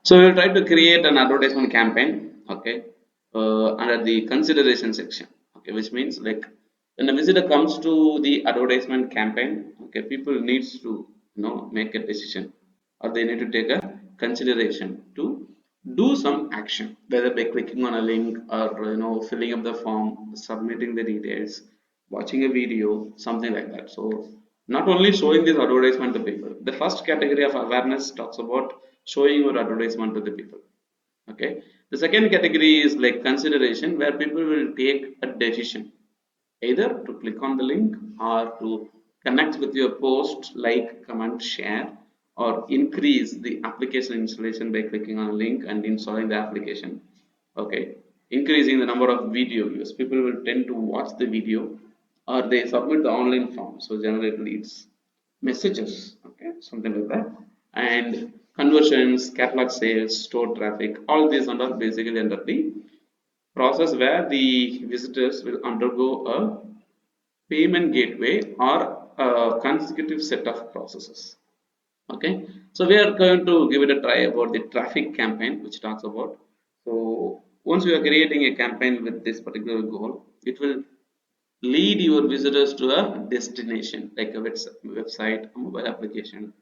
So we'll try to create an advertisement campaign, okay, under the consideration section, okay, which means like when a visitor comes to the advertisement campaign, okay, people needs to make a decision, or they need to take a consideration to do some action, whether by clicking on a link or filling up the form, submitting the details, watching a video, something like that. So not only showing this advertisement to people, the first category of awareness talks about showing your advertisement to the people, okay. The second category is like consideration, where people will take a decision either to click on the link or to connect with your post, like, comment, share, or increase the application installation by clicking on a link and installing the application, okay. Increasing the number of video views, people will tend to watch the video, or they submit the online form, so generate leads, messages, okay, something like that. And conversions, catalog sales, store traffic, all these are basically under the process where the visitors will undergo a payment gateway or a consecutive set of processes, okay. So we are going to give it a try about the traffic campaign, which talks about, so once you are creating a campaign with this particular goal, it will lead your visitors to a destination, like a website, a mobile application,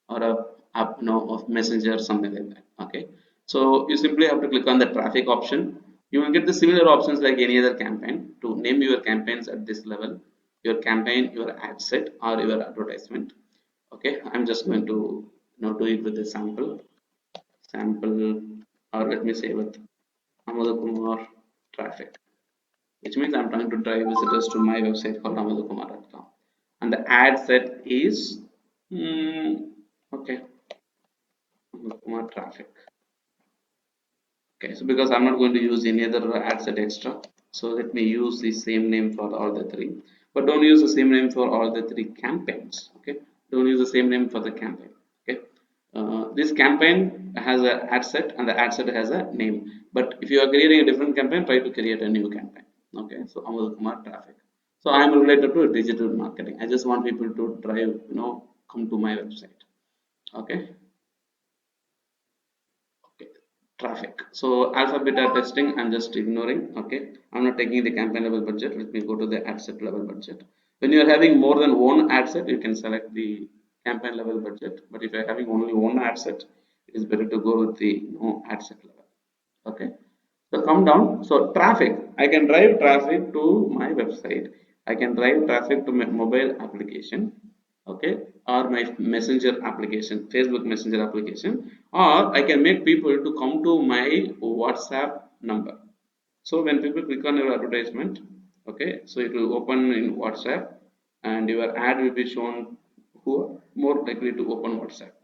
or a app, of messenger, something like that, okay. So you simply have to click on the traffic option. You will get the similar options like any other campaign to name your campaigns at this level, your campaign, your ad set, or your advertisement, okay. I'm just going to do it with a sample, or let me say with Amada Kumar traffic, which means I'm trying to drive visitors to my website called amadakumar.com. And the ad set is, okay, Amadakumar traffic. Okay, so because I'm not going to use any other ad set extra, so let me use the same name for all the three. But don't use the same name for all the three campaigns. Okay, don't use the same name for the campaign. Okay, this campaign has an ad set and the ad set has a name. But if you are creating a different campaign, try to create a new campaign. Okay, so Amul Kumar traffic. So I am related to digital marketing. I just want people to drive, come to my website. Okay. Okay, traffic. So alpha beta testing, I'm just ignoring, okay. I'm not taking the campaign level budget. Let me go to the ad set level budget. When you're having more than one ad set, you can select the campaign level budget, but if you're having only one ad set, it is better to go with the no ad set level, okay. So come down. So traffic, I can drive traffic to my website, I can drive traffic to my mobile application, okay, or my messenger application, Facebook messenger application, or I can make people to come to my WhatsApp number. So when people click on your advertisement, okay, so it will open in WhatsApp, and your ad will be shown who are more likely to open WhatsApp,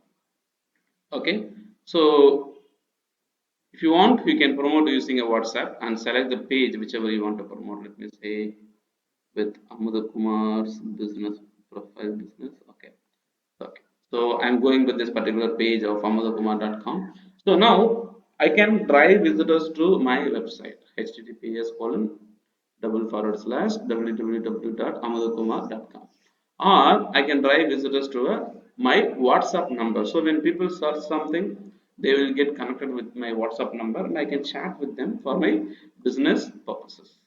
okay. So if you want, you can promote using a WhatsApp and select the page whichever you want to promote. Let me say with Amada Kumar's business profile business. Okay. Okay. So I'm going with this particular page of amadakumar.com. So now I can drive visitors to my website, https colon double forward slash www.amadakumar.com, or I can drive visitors to my WhatsApp number. So when people search something, they will get connected with my WhatsApp number, and I can chat with them for my business purposes.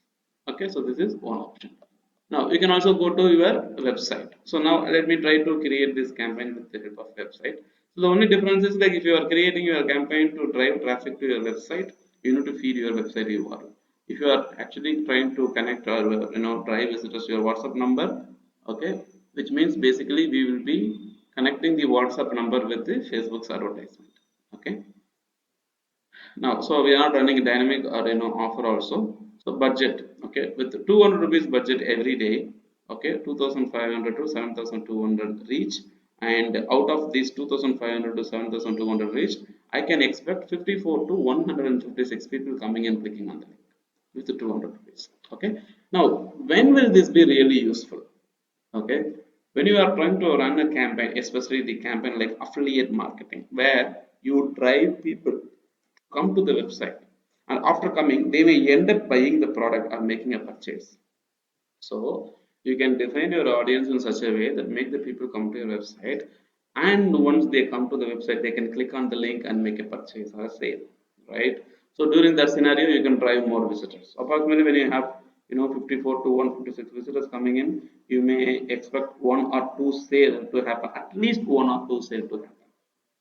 Okay, so this is one option. Now you can also go to your website. So now let me try to create this campaign with the help of website. So the only difference is, like, if you are creating your campaign to drive traffic to your website, you need to feed your website URL. If you are actually trying to connect or drive visitors to your WhatsApp number, okay, which means basically we will be connecting the WhatsApp number with the Facebook's advertisement. Okay. Now so we are running a dynamic or offer also. So budget, okay, with 200 rupees budget every day, okay, 2500 to 7200 reach, and out of these 2500 to 7200 reach, I can expect 54 to 156 people coming and clicking on the link with the 200 rupees, okay. Now when will this be really useful? Okay, when you are trying to run a campaign, especially the campaign like affiliate marketing, where you drive people come to the website, and after coming they may end up buying the product or making a purchase. So you can define your audience in such a way that make the people come to your website, and once they come to the website they can click on the link and make a purchase or a sale, right? So during that scenario you can drive more visitors. Approximately when you have 54 to 156 visitors coming in, you may expect one or two sale to happen, at least one or two sale to happen.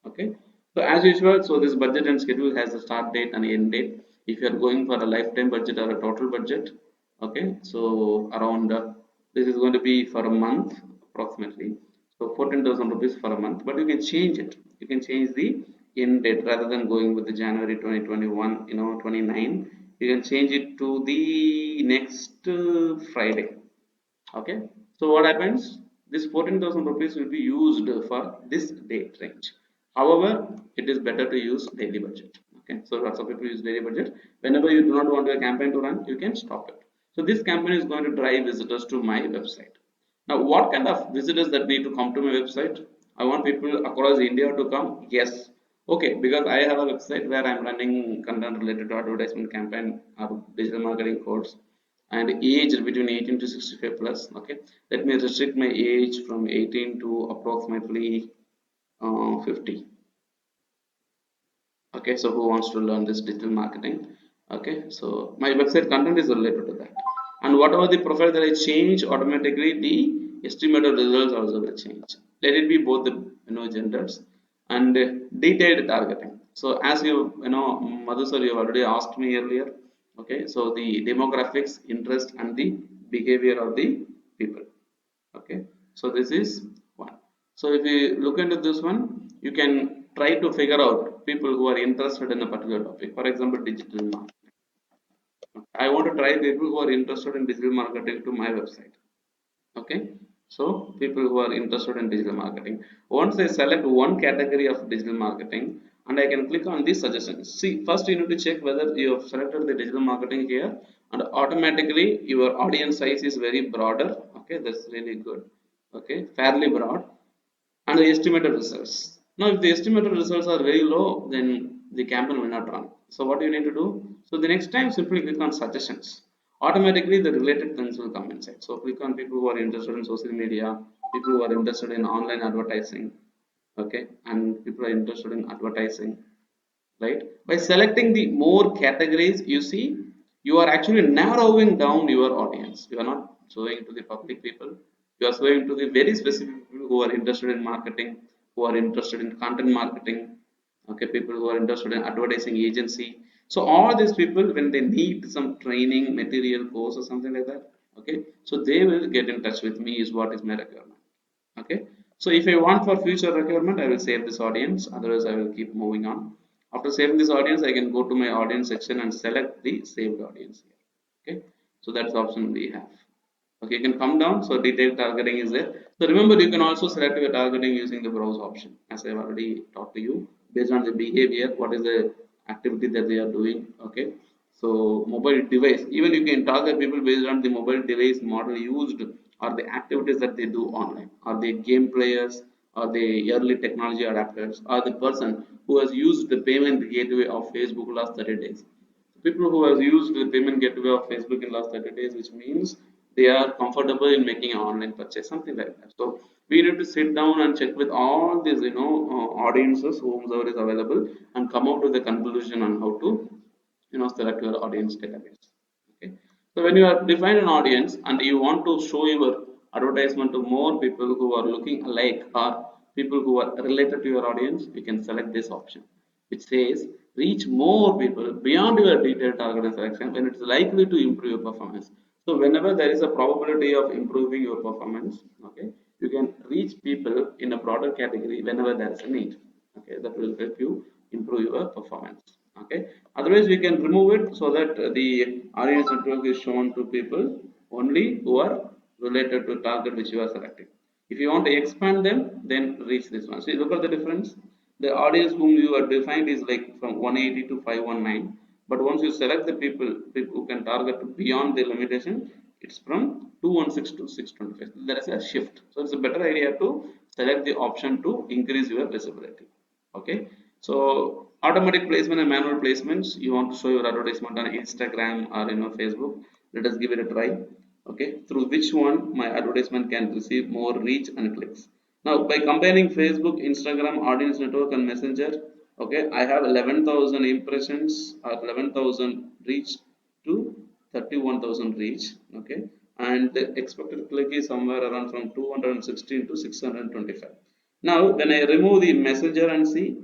Okay, so as usual, so this budget and schedule has a start date and end date. If you are going for a lifetime budget or a total budget, okay, so around this is going to be for a month approximately, so 14,000 rupees for a month, but you can change it. You can change the end date rather than going with the January 2021, 29. You can change it to the next Friday. Okay, so what happens, this 14,000 rupees will be used for this date range. However, it is better to use daily budget. Okay, so lots of people use daily budget. Whenever you do not want a campaign to run, you can stop it. So this campaign is going to drive visitors to my website. Now what kind of visitors that need to come to my website? I want people across India to come, yes. Okay, because I have a website where I'm running content related to advertisement campaign or digital marketing course, and age between 18 to 65 plus. Okay, let me restrict my age from 18 to approximately 50. Okay, so who wants to learn this digital marketing? Okay, so my website content is related to that, and whatever the profile that I change, automatically the estimated results also will change. Let it be both the genders, and detailed targeting. So as you know Madhu sir, you have already asked me earlier. Okay, so the demographics, interest, and the behavior of the people. Okay, so this is one. So if you look into this one, you can try to figure out people who are interested in a particular topic. For example, digital marketing. I want to try people who are interested in digital marketing to my website. Okay, so people who are interested in digital marketing, once I select one category of digital marketing, and I can click on these suggestions. See, first you need to check whether you have selected the digital marketing here, and automatically your audience size is very broader. Okay, that's really good. Okay, fairly broad, and the estimated results. Now if the estimated results are very low, then the campaign will not run. So what you need to do, so the next time simply click on suggestions. Automatically the related things will come inside. So click on people who are interested in social media, people who are interested in online advertising. Okay, and people are interested in advertising, right? By selecting the more categories, you see, you are actually narrowing down your audience. You are not showing to the public people, you are showing to the very specific people who are interested in marketing, who are interested in content marketing. Okay, people who are interested in advertising agency. So all these people, when they need some training material course or something like that, okay, so they will get in touch with me, is what is my requirement. Okay, so if I want for future requirement, I will save this audience, otherwise I will keep moving on. After saving this audience, I can go to my audience section and select the saved audience here. Okay, so that's the option we have. Okay, you can come down, so detailed targeting is there. So remember, you can also select your targeting using the browse option, as I have already taught to you, based on the behavior, what is the activity that they are doing. Okay, so mobile device, even you can target people based on the mobile device model used, or the activities that they do online. Are they game players, or the early technology adapters, or the person who has used the payment gateway of Facebook last 30 days. People who have used the payment gateway of Facebook in last 30 days, which means they are comfortable in making an online purchase, something like that. So we need to sit down and check with all these audiences whomsoever is available, and come out with a conclusion on how to select your audience database. Okay, so when you have defined an audience and you want to show your advertisement to more people who are looking alike, or people who are related to your audience, you can select this option, which says reach more people beyond your detailed targeted selection when it's likely to improve your performance. So whenever there is a probability of improving your performance, okay, you can reach people in a broader category whenever there is a need. Okay, that will help you improve your performance. Okay, otherwise we can remove it, so that the audience network is shown to people only who are related to target which you are selecting. If you want to expand them, then reach this one. See, look at the difference. The audience whom you are defined is like from 180 to 519, but once you select the people who can target beyond the limitation, it's from 216 to 625. There is a shift, so it's a better idea to select the option to increase your visibility. Okay, so automatic placement and manual placements, you want to show your advertisement on Instagram or Facebook. Let us give it a try. Okay, through which one my advertisement can receive more reach and clicks. Now, by combining Facebook, Instagram, Audience Network, and Messenger, okay, I have 11,000 impressions or 11,000 reach to 31,000 reach, okay, and the expected click is somewhere around from 216 to 625. Now, when I remove the Messenger and see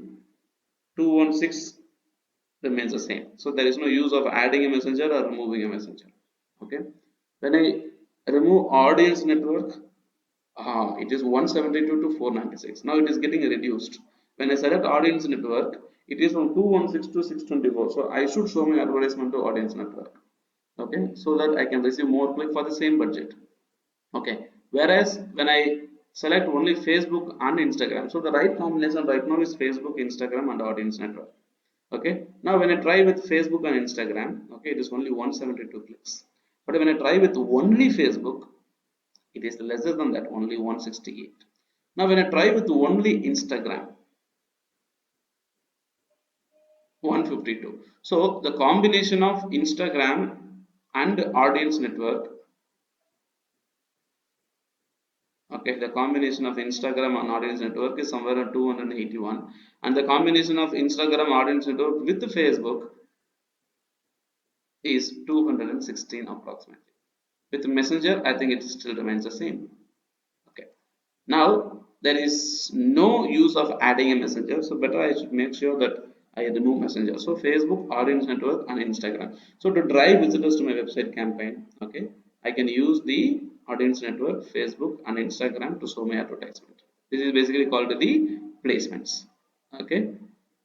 216 remains the same. So there is no use of adding a messenger or removing a messenger. Okay. When I remove audience network, it is 172 to 496. Now it is getting reduced. When I select audience network, it is from 216 to 624. So I should show my advertisement to audience network. Okay, so that I can receive more click for the same budget. Okay, whereas when I select only Facebook and Instagram, so the right combination right now is Facebook, Instagram, and audience network. Okay, now when I try with Facebook and Instagram, okay, it is only 172 clicks. But when I try with only Facebook, it is lesser than that, only 168. Now when I try with only Instagram, 152. So the combination of Instagram and audience network, okay, the combination of Instagram and audience network is somewhere at 281, and the combination of Instagram audience network with Facebook is 216 approximately. With Messenger, I think it still remains the same. Okay, now there is no use of adding a messenger, so better I should make sure that I remove messenger. So Facebook, audience network, and Instagram. So to drive visitors to my website campaign, okay, I can use the audience network, Facebook, and Instagram to show my advertisement. This is basically called the placements. Okay,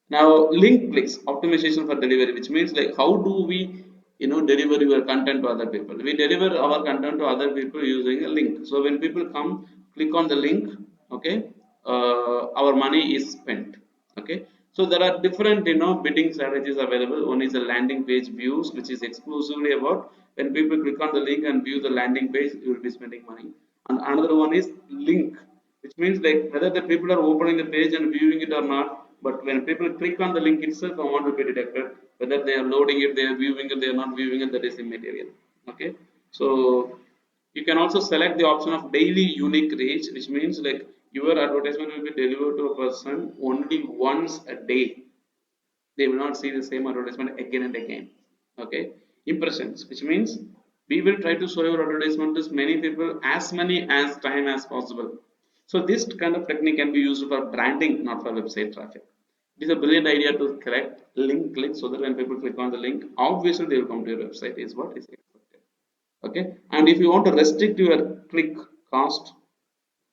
now link clicks optimization for delivery, which means like how do we deliver your content to other people. We deliver our content to other people using a link. So when people come, click on the link, okay, our money is spent. Okay, so there are different bidding strategies available. One is the landing page views, which is exclusively about when people click on the link and view the landing page, you will be spending money. And another one is link, which means like whether the people are opening the page and viewing it or not, but when people click on the link itself, amount will be detected. Whether they are loading it, they are viewing it, they are not viewing it, that is immaterial. Okay, so you can also select the option of daily unique reach, which means like your advertisement will be delivered to a person only once a day. They will not see the same advertisement again and again. Okay, impressions, which means we will try to show your advertisement to as many people as many as time as possible. So this kind of technique can be used for branding, not for website traffic. It is a brilliant idea to correct link click, so that when people click on the link, obviously they will come to your website is what is expected. Okay, and if you want to restrict your click cost,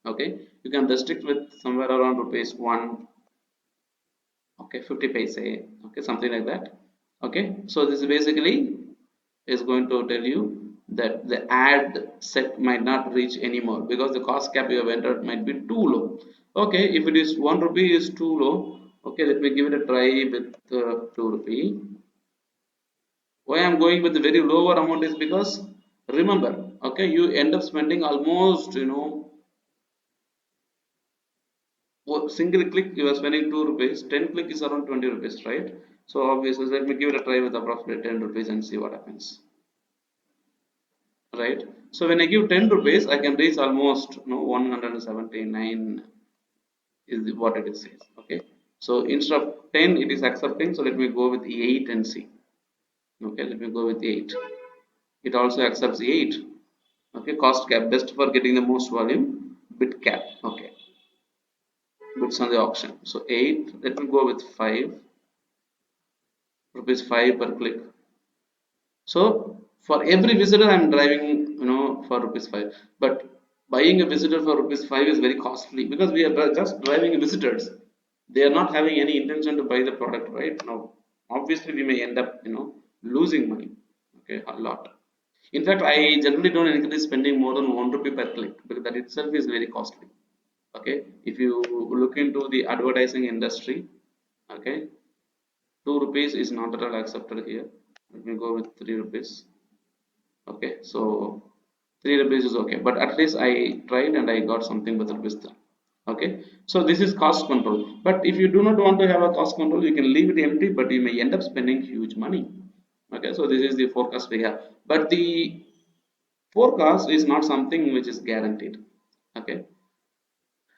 okay, you can restrict with somewhere around rupees 1, okay, 50 paise, okay, something like that. Okay, so this basically is going to tell you that the ad set might not reach anymore because the cost cap you have entered might be too low. Okay, if it is 1 rupee is too low, okay, let me give it a try with 2 rupee. Why I'm going with the very lower amount is because, remember, okay, you end up spending almost single click you are spending 2 rupees, 10 click is around 20 rupees, right? So obviously let me give it a try with approximately 10 rupees and see what happens, right? So when I give 10 rupees, I can reach almost 179 is what it is says. Okay, so instead of 10 it is accepting, so let me go with 8 and see. Okay, let me go with 8. It also accepts 8. Okay, cost cap best for getting the most volume, bid cap. Okay, bids on the auction, so 8, let me go with 5 rupees, 5 per click. So for every visitor I'm driving for rupees 5, but buying a visitor for rupees 5 is very costly because we are just driving visitors. They are not having any intention to buy the product right now. Obviously we may end up losing money, okay, a lot. In fact, I generally don't encourage spending more than 1 rupee per click because that itself is very costly. Okay, if you look into the advertising industry, okay, 2 rupees is not at all accepted here. Let me go with 3 rupees. Okay, so 3 rupees is okay, but at least I tried and I got something with rupees 3. Okay, so this is cost control. But if you do not want to have a cost control, you can leave it empty, but you may end up spending huge money. Okay, so this is the forecast we have, but the forecast is not something which is guaranteed. Okay,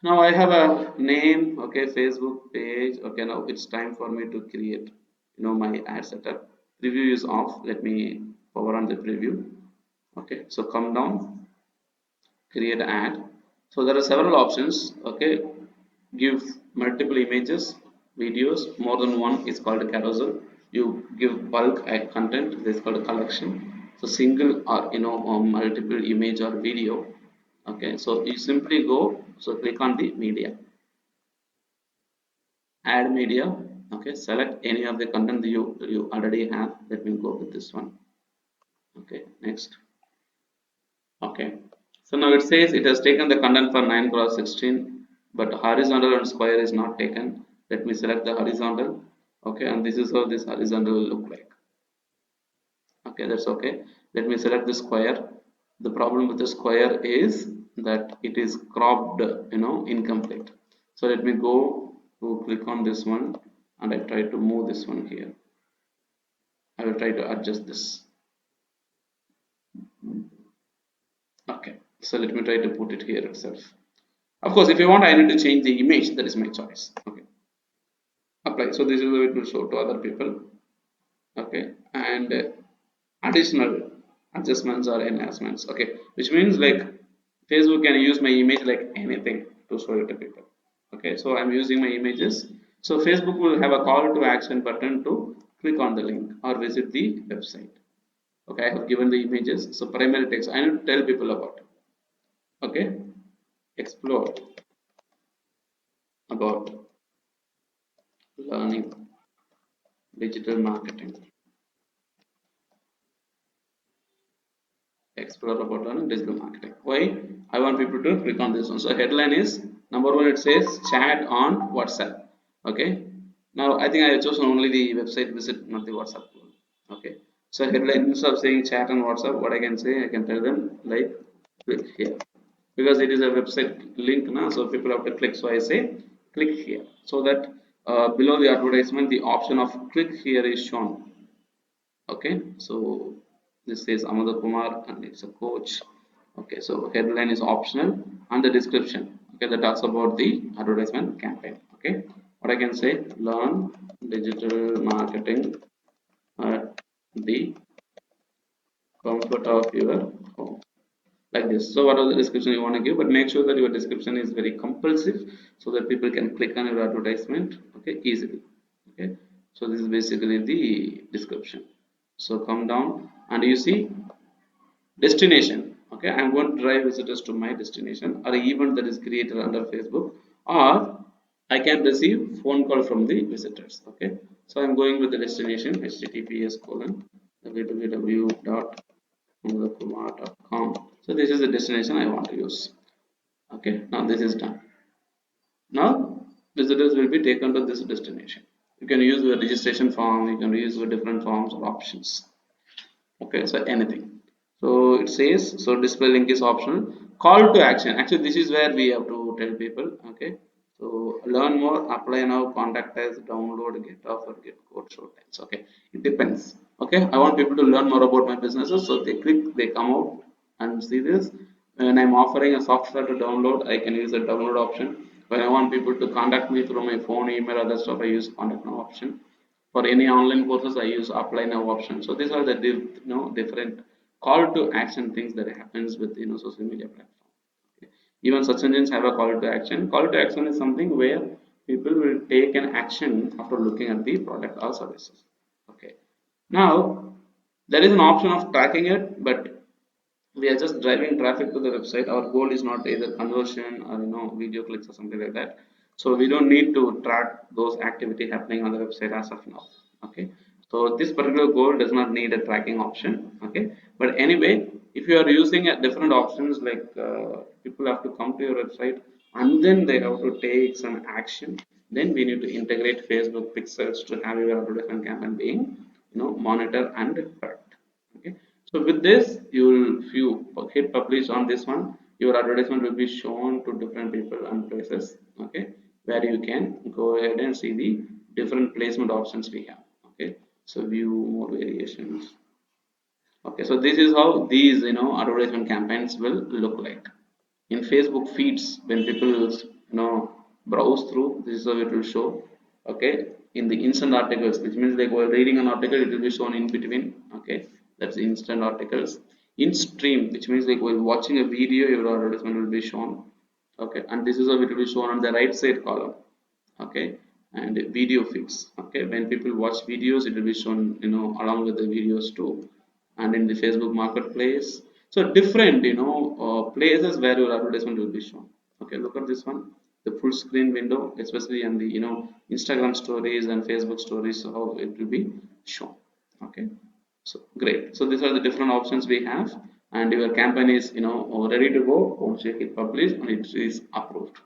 Now I have a name, okay, Facebook page. Okay, now it's time for me to create, my ad setup. Preview is off. Let me power on the preview. Okay, so come down, create ad. So there are several options. Okay, give multiple images, videos, more than one is called a carousel. You give bulk content, this is called a collection. So single or multiple image or video. Okay, so you simply go, so click on the media, add media. Okay, select any of the content that you already have. Let me go with this one. Okay, next. Okay, so now it says it has taken the content for 9 cross 16, but horizontal and square is not taken. Let me select the horizontal. Okay, and this is how this horizontal will look like. Okay, that's okay. Let me select the square. The problem with the square is that it is cropped, incomplete. So let me go to click on this one, and I try to move this one here. I will try to adjust this. Okay, so let me try to put it here itself. Of course, if you want, I need to change the image. That is my choice. Okay, apply. So this is how it will show to other people. Okay, and additional adjustments or enhancements. Okay, which means like Facebook can use my image like anything to show it to people. Okay, so I'm using my images. So Facebook will have a call to action button to click on the link or visit the website. Okay, I have given the images. So primary text, I need to tell people about it. Okay, explore about learning digital marketing. Explore about learning digital marketing. Why? I want people to click on this one. So headline is number one. It says chat on WhatsApp. Okay. Now I think I have chosen only the website visit, not the WhatsApp. Okay. So headline, instead of saying chat on WhatsApp, what I can say, I can tell them like click here, because it is a website link now. So people have to click. So I say click here, so that below the advertisement the option of click here is shown. Okay, so this is Amada Kumar and it's a coach. Okay, so headline is optional, and the description, okay, that talks about the advertisement campaign. Okay, what I can say, learn digital marketing at the comfort of your home, like this. So what are the description you want to give, but make sure that your description is very compulsive so that people can click on your advertisement, okay, easily. Okay, so this is basically the description. So come down and you see destination. Okay, I'm going to drive visitors to my destination or event that is created under Facebook, or I can receive phone call from the visitors. Okay, so I'm going with the destination, https colon www.kumar.com. So this is the destination I want to use. Okay, now this is done. Now visitors will be taken to this destination. You can use the registration form, you can use the different forms or options. Okay, so anything. So it says, so display link is optional. Call to action, actually this is where we have to tell people. Okay, so learn more, apply now, contact us, download, get offer, get code, show times. Okay, it depends. Okay, I want people to learn more about my businesses, so they click, they come out and see this. When I'm offering a software to download, I can use the download option. When I want people to contact me through my phone, email, other stuff, I use contact now option. For any online courses, I use apply now option. So these are the different call to action things that happens with social media platform. Okay. Even search engines have a call to action. Call to action is something where people will take an action after looking at the product or services. Okay, now there is an option of tracking it, but we are just driving traffic to the website. Our goal is not either conversion or video clicks or something like that. So we don't need to track those activity happening on the website as of now. Okay, so this particular goal does not need a tracking option. Okay, but anyway, if you are using a different options, like people have to come to your website and then they have to take some action, then we need to integrate Facebook pixels to have your advertisement campaign being monitor and tracked. Okay, so with this, if you hit publish on this one, your advertisement will be shown to different people and places. Okay, where you can go ahead and see the different placement options we have. Okay, so view more variations. Okay, so this is how these advertisement campaigns will look like in Facebook feeds. When people browse through. This is how it will show. Okay, in the instant articles, which means like while reading an article, it will be shown in between. Okay, that's the instant articles. In stream, which means like while watching a video, your advertisement will be shown. Okay, and this is how it will be shown on the right side column. Okay, and video feeds. Okay, when people watch videos, it will be shown, along with the videos too. And in the Facebook marketplace, so different, places where your advertisement will be shown. Okay, look at this one, the full screen window, especially on the, Instagram stories and Facebook stories, how it will be shown. Okay, so great. So these are the different options we have, and your campaign is, ready to go once you hit publish and it is approved.